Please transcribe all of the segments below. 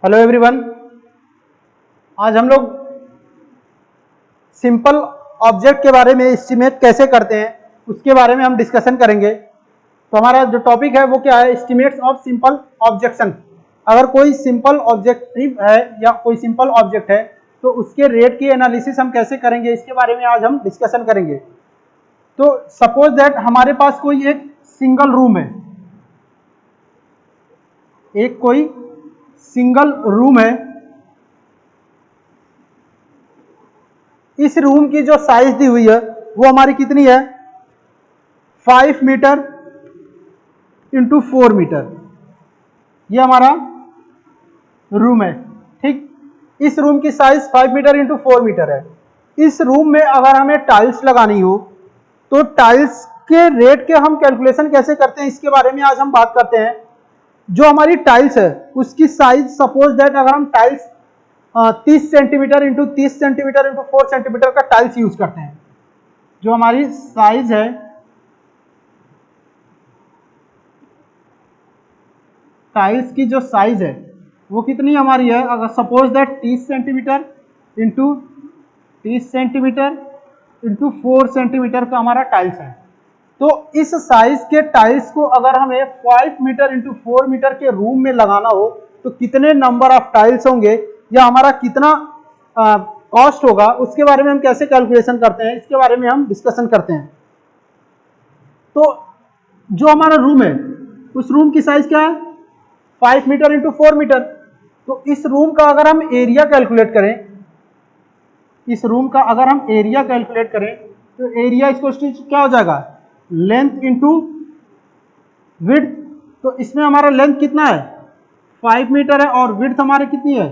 Hello everyone, आज हम लोग सिंपल ऑब्जेक्ट के बारे में एस्टिमेट कैसे करते हैं उसके बारे में हम डिस्कशन करेंगे। तो हमारा जो टॉपिक है वो क्या है, एस्टिमेट्स ऑफ सिंपल ऑब्जेक्शन। अगर कोई सिंपल ऑब्जेक्टिव है या कोई सिंपल ऑब्जेक्ट है तो उसके रेट की एनालिसिस हम कैसे करेंगे, इसके बारे में आज हम डिस्कशन करेंगे। तो सपोज दैट हमारे पास कोई एक सिंगल रूम है, एक कोई सिंगल रूम है। इस रूम की जो साइज दी हुई है वो हमारी कितनी है, 5 मीटर इंटू 4 मीटर। ये हमारा रूम है, ठीक। इस रूम की साइज 5 मीटर इंटू 4 मीटर है। इस रूम में अगर हमें टाइल्स लगानी हो तो टाइल्स के रेट के हम कैलकुलेशन कैसे करते हैं, इसके बारे में आज हम बात करते हैं। जो हमारी टाइल्स है उसकी साइज, सपोज दैट अगर हम tiles 30 centimetre into 30 centimetre into 4 centimetre का टाइल्स यूज करते हैं, जो हमारी साइज है टाइल्स की जो साइज है वो कितनी हमारी है, अगर suppose that 30 centimetre into 30 centimetre into 4 centimetre का हमारा टाइल्स है। तो इस साइज के टाइल्स को अगर हमें 5 मीटर इंटू 4 मीटर के रूम में लगाना हो तो कितने नंबर ऑफ टाइल्स होंगे या हमारा कितना कॉस्ट होगा, उसके बारे में हम कैसे कैलकुलेशन करते हैं, इसके बारे में हम डिस्कशन करते हैं। तो जो हमारा रूम है उस रूम की साइज क्या है, 5 मीटर इंटू 4 मीटर। तो इस रूम का अगर हम एरिया कैलकुलेट करें, इस रूम का अगर हम एरिया कैलकुलेट करें तो एरिया इसको क्या हो जाएगा, लेंथ इंटू विड्थ। तो इसमें हमारा लेंथ कितना है, 5 मीटर है और विड्थ हमारी कितनी है,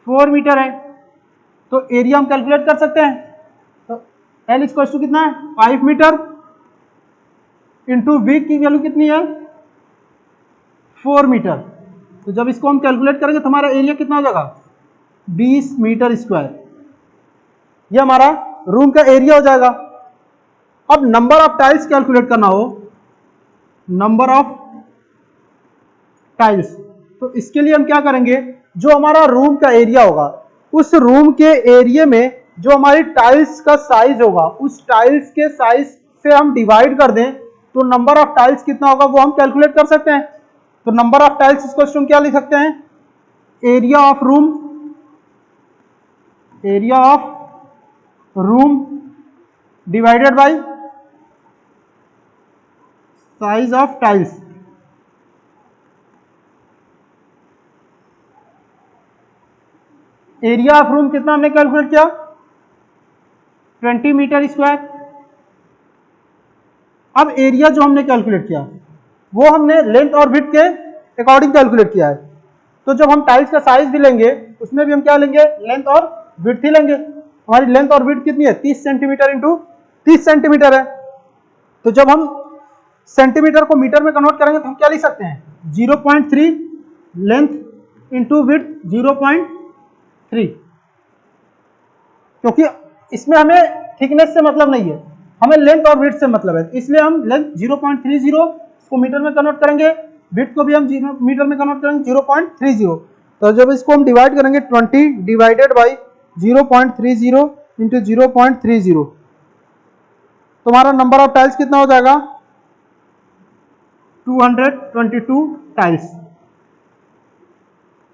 4 मीटर है। तो एरिया हम कैलकुलेट कर सकते हैं। तो एल इक्वल टू कितना है, 5 मीटर इंटू वी की वैल्यू कितनी है, 4 मीटर। तो जब इसको हम कैलकुलेट करेंगे तो हमारा एरिया कितना हो जाएगा, 20 मीटर स्क्वायर। ये हमारा रूम का एरिया हो जाएगा। अब नंबर ऑफ टाइल्स कैलकुलेट करना हो, नंबर ऑफ टाइल्स, तो इसके लिए हम क्या करेंगे, जो हमारा रूम का एरिया होगा उस रूम के एरिया में जो हमारी टाइल्स का साइज होगा उस टाइल्स के साइज से हम डिवाइड कर दें तो नंबर ऑफ टाइल्स कितना होगा वो हम कैलकुलेट कर सकते हैं। तो नंबर ऑफ टाइल्स इसको हम क्या लिख सकते हैं, area of room, area of room divided by size of tiles. Area of room कितना हमने कैलकुलेट किया, 20 मीटर स्क्वायर। अब एरिया जो हमने कैलकुलेट किया वो हमने लेंथ और विड्थ के अकॉर्डिंग कैलकुलेट किया है। तो जब हम टाइल्स का साइज भी लेंगे उसमें भी हम क्या लेंगे, लेंथ और विड्थ ही लेंगे। हमारी लेंथ और विड्थ कितनी है, 30 सेंटीमीटर इंटू 30 सेंटीमीटर है। तो जब हम सेंटीमीटर को मीटर में कन्वर्ट करेंगे तो हम क्या लिख सकते हैं, 0.3 लेंथ इंटू विड्थ 0.3, क्योंकि इसमें हमें थिकनेस से मतलब नहीं है, हमें लेंथ और विड्थ से मतलब है। इसलिए हम लेंथ 0.30 इसको मीटर में कन्वर्ट करेंगे, विड्थ को भी हम मीटर में कन्वर्ट करेंगे 0.30। तो जब इसको हम डिवाइड करेंगे 20 डिवाइडेड बाई 0.30 इंटू 0.30 तो हमारा नंबर ऑफ टाइल्स कितना हो जाएगा, 222 टाइल्स।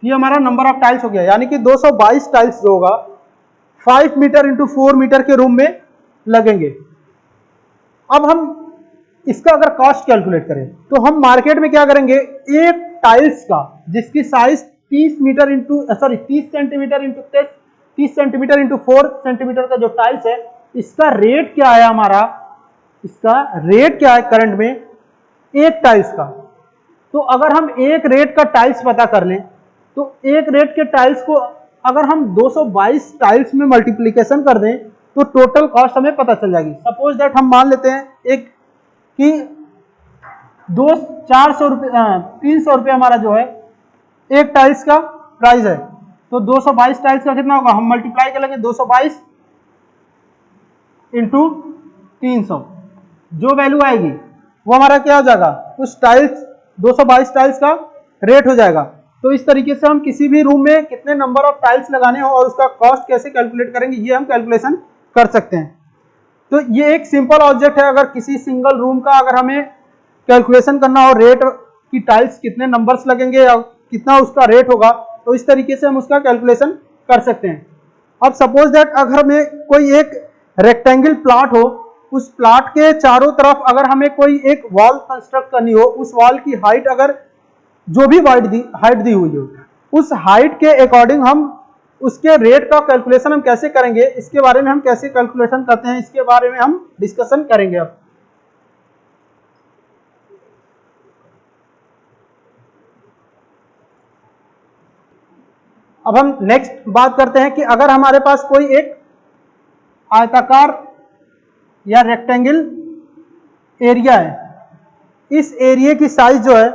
ये हमारा नंबर ऑफ टाइल्स हो गया, यानी कि 222 टाइल्स जो होगा 5 मीटर इंटू 4 मीटर के रूम में लगेंगे। अब हम इसका अगर कॉस्ट कैलकुलेट करें तो हम मार्केट में क्या करेंगे, एक टाइल्स का जिसकी size 30 metre into 30 centimetre into 30 centimetre into 4 centimetre का जो टाइल्स है इसका रेट क्या है, हमारा इसका रेट क्या है करंट में एक टाइल्स का। तो अगर हम एक रेट का टाइल्स पता कर लें तो एक रेट के टाइल्स को अगर हम 222 टाइल्स में मल्टीप्लीकेशन कर दें तो टोटल कॉस्ट हमें पता चल जाएगी। सपोज दैट हम मान लेते हैं एक कि 400 रुपये 300 रुपये हमारा जो है एक टाइल्स का प्राइस है। तो 222 टाइल्स का कितना होगा, हम मल्टीप्लाई करेंगे 222 इंटू 300, जो वैल्यू आएगी वो हमारा क्या हो जाएगा, उस टाइल्स 222 टाइल्स का रेट हो जाएगा। तो इस तरीके से हम किसी भी रूम में कितने नंबर ऑफ टाइल्स लगाने हो और उसका कॉस्ट कैसे कैलकुलेट करेंगे, ये हम कैलकुलेशन कर सकते हैं। तो ये एक सिंपल ऑब्जेक्ट है। अगर किसी सिंगल रूम का अगर हमें कैलकुलेशन करना हो, रेट की टाइल्स कितने नंबर्स लगेंगे या कितना उसका रेट होगा, तो इस तरीके से हम उसका कैलकुलेशन कर सकते हैं। अब सपोज दैट अगर हमें कोई एक रेक्टेंगल प्लॉट हो, उस प्लॉट के चारों तरफ अगर हमें कोई एक वॉल कंस्ट्रक्ट करनी हो, उस वॉल की हाइट अगर जो भी हाइट दी हुई हो, उस हाइट के अकॉर्डिंग हम उसके रेट का कैलकुलेशन हम कैसे करेंगे, इसके बारे में हम कैसे कैलकुलेशन करते हैं, इसके बारे में हम डिस्कशन करेंगे। अब हम नेक्स्ट बात करते हैं कि अगर हमारे पास कोई एक आयताकार या रेक्टेंगल एरिया है, इस एरिया की साइज जो है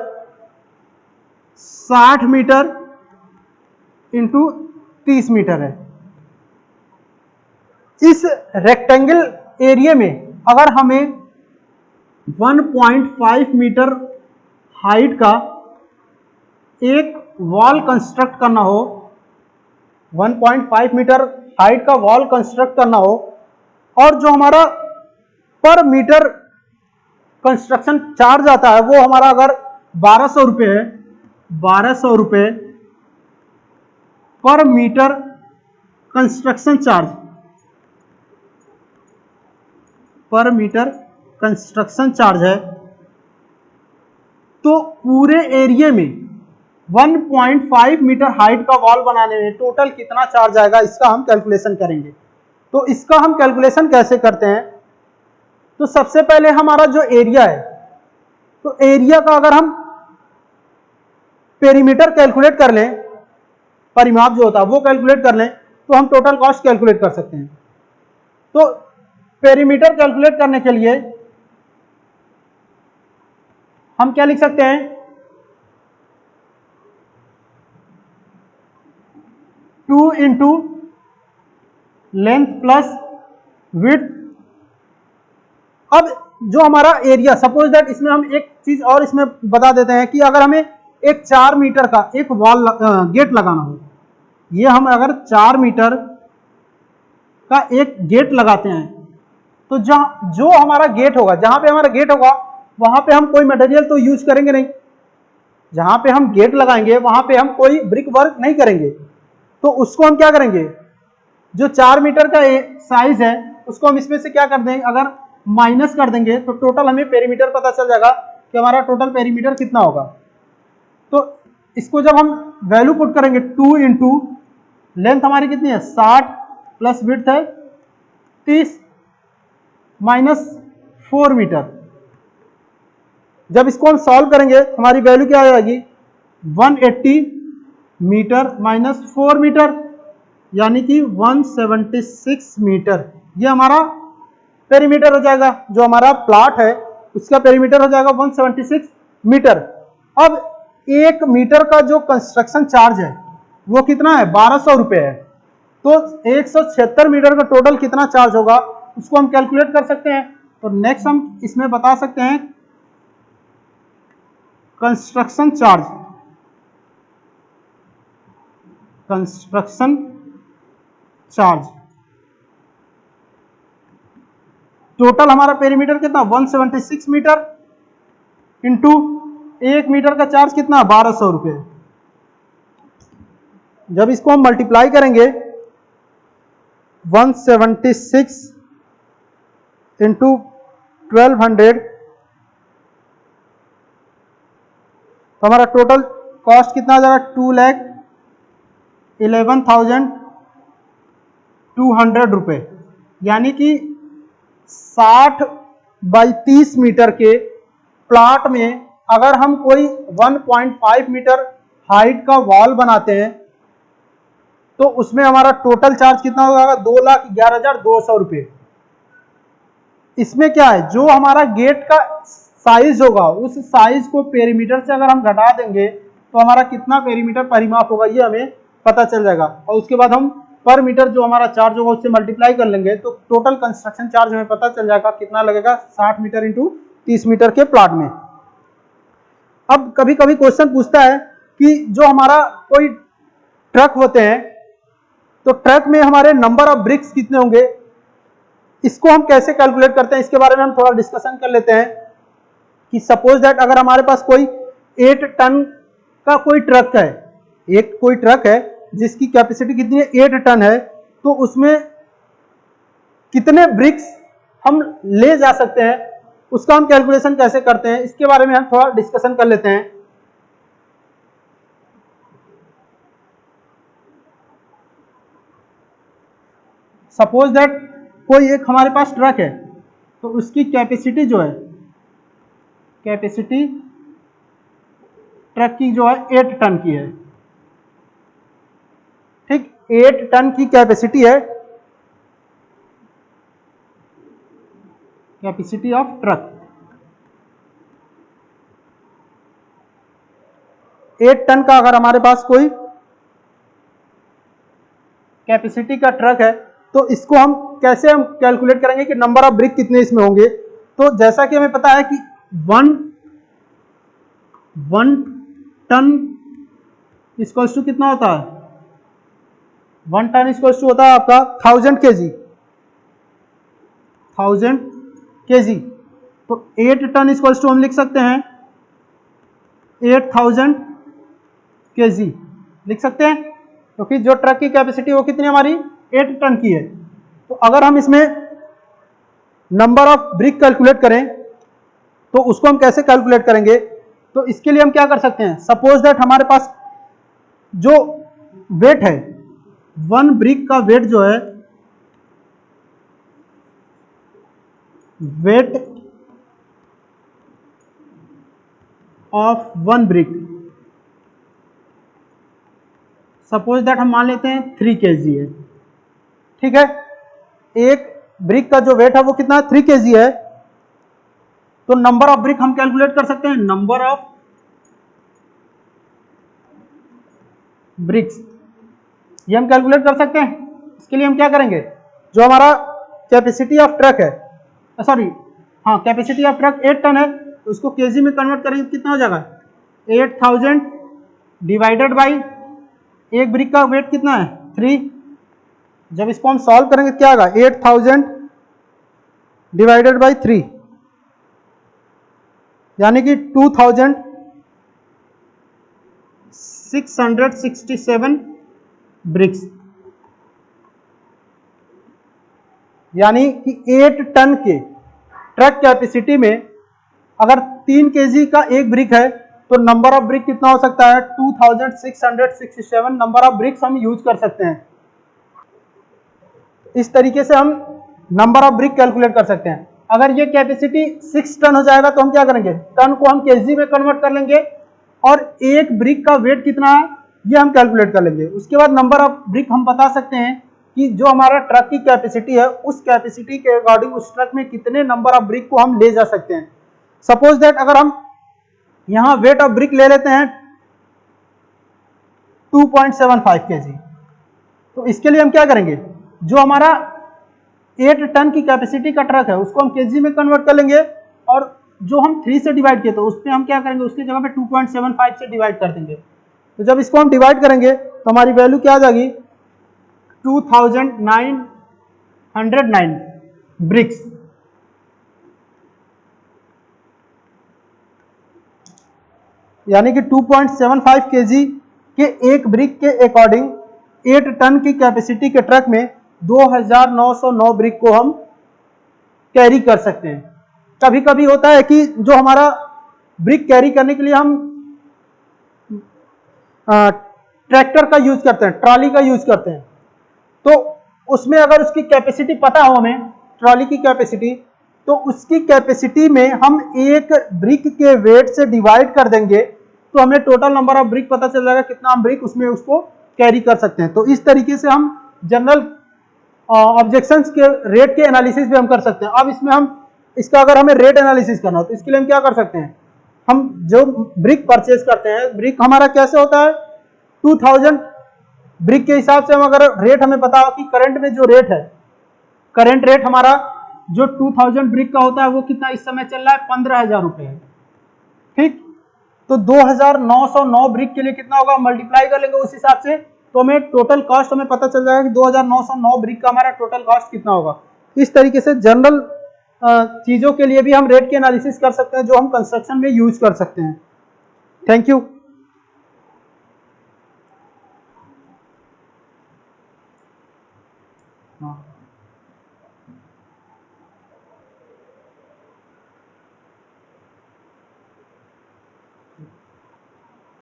60 मीटर इंटू 30 मीटर है। इस रेक्टेंगल एरिया में अगर हमें 1.5 मीटर हाइट का एक वॉल कंस्ट्रक्ट करना हो, 1.5 मीटर हाइट का वॉल कंस्ट्रक्ट करना हो, और जो हमारा पर मीटर कंस्ट्रक्शन चार्ज आता है वो हमारा अगर 1200 रुपये है, 1200 रुपये पर मीटर कंस्ट्रक्शन चार्ज, पर मीटर कंस्ट्रक्शन चार्ज है, तो पूरे एरिया में 1.5 मीटर हाइट का वॉल बनाने में टोटल कितना चार्ज आएगा, इसका हम कैलकुलेशन करेंगे। तो इसका हम कैलकुलेशन कैसे करते हैं, तो सबसे पहले हमारा जो एरिया है, तो एरिया का अगर हम पेरीमीटर कैलकुलेट कर लें, परिमाप जो होता है वो कैलकुलेट कर लें, तो हम टोटल कॉस्ट कैलकुलेट कर सकते हैं। तो पेरीमीटर कैलकुलेट करने के लिए हम क्या लिख सकते हैं, 2 इंटू लेंथ प्लस विड्थ। अब जो हमारा एरिया, सपोज दैट इसमें हम एक चीज और इसमें बता देते हैं कि अगर हमें एक 4 मीटर का एक वॉल गेट लगाना हो, ये हम अगर 4 मीटर का एक गेट लगाते हैं, तो जहां जो हमारा गेट होगा, जहां पे हमारा गेट होगा वहां पे हम कोई मटेरियल तो यूज करेंगे नहीं, जहां पे हम गेट लगाएंगे वहां पे हम कोई ब्रिक वर्क नहीं करेंगे। तो उसको हम क्या करेंगे, जो 4 मीटर का साइज है उसको हम इसमें से क्या कर देंगे, अगर माइनस कर देंगे तो टोटल हमें पेरीमीटर पता चल जाएगा कि हमारा टोटल पेरीमीटर कितना होगा। तो इसको जब हम वैल्यू पुट करेंगे, 2 इंटू लेंथ हमारी कितनी है 60 प्लस विड्थ है 30 माइनस 4 मीटर, जब इसको हम सॉल्व करेंगे हमारी वैल्यू क्या आ जाएगी, 180 मीटर माइनस 4 मीटर, यानी कि 176 मीटर। ये हमारा पेरीमीटर हो जाएगा, जो हमारा प्लॉट है उसका पेरीमीटर हो जाएगा 176 मीटर। अब 1 मीटर का जो कंस्ट्रक्शन चार्ज है वो कितना है, 1200 रुपये है। तो 176 मीटर का टोटल कितना चार्ज होगा उसको हम कैलकुलेट कर सकते हैं। तो नेक्स्ट हम इसमें बता सकते हैं construction charge, construction charge total हमारा पेरीमीटर कितना 176 मीटर इंटू 1 मीटर का चार्ज कितना 1200 रुपये। जब इसको हम मल्टीप्लाई करेंगे 176 इंटू 1200, तो हमारा टोटल कॉस्ट कितना आ जाएगा, 2,11,200 रुपये। यानी कि 60 बाई 30 मीटर के प्लॉट में अगर हम कोई 1.5 मीटर हाइट का वॉल बनाते हैं तो उसमें हमारा टोटल चार्ज कितना होगा, 2,11,200 रुपये। इसमें क्या है, जो हमारा गेट का साइज होगा उस साइज को पेरीमीटर से अगर हम घटा देंगे तो हमारा कितना पेरीमीटर परिमाप होगा ये हमें पता चल जाएगा, और उसके बाद हम पर मीटर जो हमारा चार्ज होगा उससे मल्टीप्लाई कर लेंगे तो टोटल कंस्ट्रक्शन चार्ज हमें पता चल जाएगा कितना लगेगा 60 मीटर इंटू 30 मीटर के प्लॉट में। अब कभी कभी क्वेश्चन पूछता है कि जो हमारा कोई ट्रक होते हैं तो ट्रक में हमारे नंबर ऑफ ब्रिक्स कितने होंगे, इसको हम कैसे कैलकुलेट करते हैं इसके बारे में हम थोड़ा डिस्कशन कर लेते हैं। कि सपोज दैट अगर हमारे पास कोई 8 टन का कोई ट्रक है, एक कोई ट्रक है जिसकी कैपेसिटी कितनी है 8 टन है, तो उसमें कितने ब्रिक्स हम ले जा सकते हैं, उसका हम कैलकुलेशन कैसे करते हैं इसके बारे में हम थोड़ा डिस्कशन कर लेते हैं। सपोज दैट कोई एक हमारे पास ट्रक है, तो उसकी कैपेसिटी जो है, कैपेसिटी ट्रक की जो है 8 टन की है, ठीक, 8 टन की कैपेसिटी है, कैपेसिटी ऑफ ट्रक 8 टन का अगर हमारे पास कोई कैपेसिटी का ट्रक है, तो इसको हम कैसे हम कैलकुलेट करेंगे कि नंबर ऑफ ब्रिक कितने इसमें होंगे। तो जैसा कि हमें पता है कि वन टन इक्वल्स टू कितना होता है, 1 टन इक्वल्स टू होता है आपका 1000 केजी, 1000 केजी। तो 8 टन इक्वल्स टू हम लिख सकते हैं 8000 केजी लिख सकते हैं, क्योंकि जो ट्रक की कैपेसिटी वो कितनी हमारी 8 टन की है। तो अगर हम इसमें नंबर ऑफ ब्रिक कैलकुलेट करें तो उसको हम कैसे कैलकुलेट करेंगे, तो इसके लिए हम क्या कर सकते हैं, सपोज दैट हमारे पास जो वेट है, 1 ब्रिक का वेट जो है, weight of 1 brick, suppose that हम मान लेते हैं 3 केजी है, ठीक है। एक ब्रिक का जो वेट है वो कितना 3 केजी है, तो नंबर ऑफ ब्रिक हम कैलकुलेट कर सकते हैं, नंबर ऑफ ब्रिक्स ये हम कैलकुलेट कर सकते हैं। इसके लिए हम क्या करेंगे, जो हमारा कैपेसिटी ऑफ ट्रक है, सॉरी हाँ, कैपेसिटी ऑफ ट्रक 8 टन है, तो उसको केजी में कन्वर्ट करेंगे कितना हो जाएगा, 8000 डिवाइडेड बाई एक ब्रिक का वेट कितना है 3, जब इसको हम सॉल्व करेंगे क्या आएगा 8000 डिवाइडेड बाई 3, यानी कि 2667 ब्रिक्स, यानी कि 8 टन के ट्रक कैपेसिटी में अगर 3 केजी का एक ब्रिक है तो नंबर ऑफ ब्रिक कितना हो सकता है 2667 नंबर ऑफ ब्रिक्स हम यूज कर सकते हैं। इस तरीके से हम नंबर ऑफ ब्रिक कैलकुलेट कर सकते हैं। अगर ये कैपेसिटी 6 टन हो जाएगा तो हम क्या करेंगे, टन को हम केजी में कन्वर्ट कर लेंगे और एक ब्रिक का वेट कितना है ये हम कैलकुलेट कर लेंगे। उसके बाद नंबर ऑफ ब्रिक हम बता सकते हैं कि जो हमारा ट्रक की कैपेसिटी है उस कैपेसिटी के अकॉर्डिंग उस ट्रक में कितने नंबर ऑफ ब्रिक को हम ले जा सकते हैं। सपोज दैट अगर हम यहां वेट ऑफ ब्रिक ले लेते हैं 2.75 केजी, तो इसके लिए हम क्या करेंगे, जो हमारा 8 टन की कैपेसिटी का ट्रक है उसको हम केजी में कन्वर्ट कर लेंगे और जो हम 3 से डिवाइड किए तो उसमें हम क्या करेंगे, उसकी जगह पे 2.75 से डिवाइड कर देंगे। तो जब इसको हम डिवाइड करेंगे तो हमारी वैल्यू क्या आ जाएगी 2909 ब्रिक्स। यानी कि 2.75 केजी के एक ब्रिक के अकॉर्डिंग 8 टन की कैपेसिटी के ट्रक में 2909 ब्रिक को हम कैरी कर सकते हैं। कभी कभी होता है कि जो हमारा ब्रिक कैरी करने के लिए हम ट्रैक्टर का यूज करते हैं, ट्रॉली का यूज करते हैं, तो उसमें अगर उसकी कैपेसिटी पता हो हमें ट्रॉली की कैपेसिटी, तो उसकी कैपेसिटी में हम एक ब्रिक के वेट से डिवाइड कर देंगे तो हमें टोटल नंबर ऑफ ब्रिक पता चल जाएगा कितना हम ब्रिक उसमें उसको कैरी कर सकते हैं। तो इस तरीके से हम जनरल ऑब्जेक्शंस के रेट के एनालिसिस भी हम कर सकते हैं। अब इसमें हम इसका अगर हमें रेट एनालिसिस करना हो तो इसके लिए हम क्या कर सकते हैं, हम जो ब्रिक परचेज करते हैं, ब्रिक हमारा कैसे होता है 2000 ब्रिक के हिसाब से हम अगर रेट हमें पता हो कि करंट में जो रेट है, करंट रेट हमारा जो 2000 ब्रिक का होता है वो कितना इस समय चल रहा है 15,000 रुपए है, ठीक। तो 2909 ब्रिक के लिए कितना होगा, मल्टीप्लाई कर लेंगे उस हिसाब से, तो हमें टोटल कॉस्ट हमें पता चल जाएगा कि 2909 ब्रिक का हमारा टोटल कॉस्ट कितना होगा। इस तरीके से जनरल चीजों के लिए भी हम रेट की एनालिसिस कर सकते हैं जो हम कंस्ट्रक्शन में यूज कर सकते हैं। Thank you. हाँ।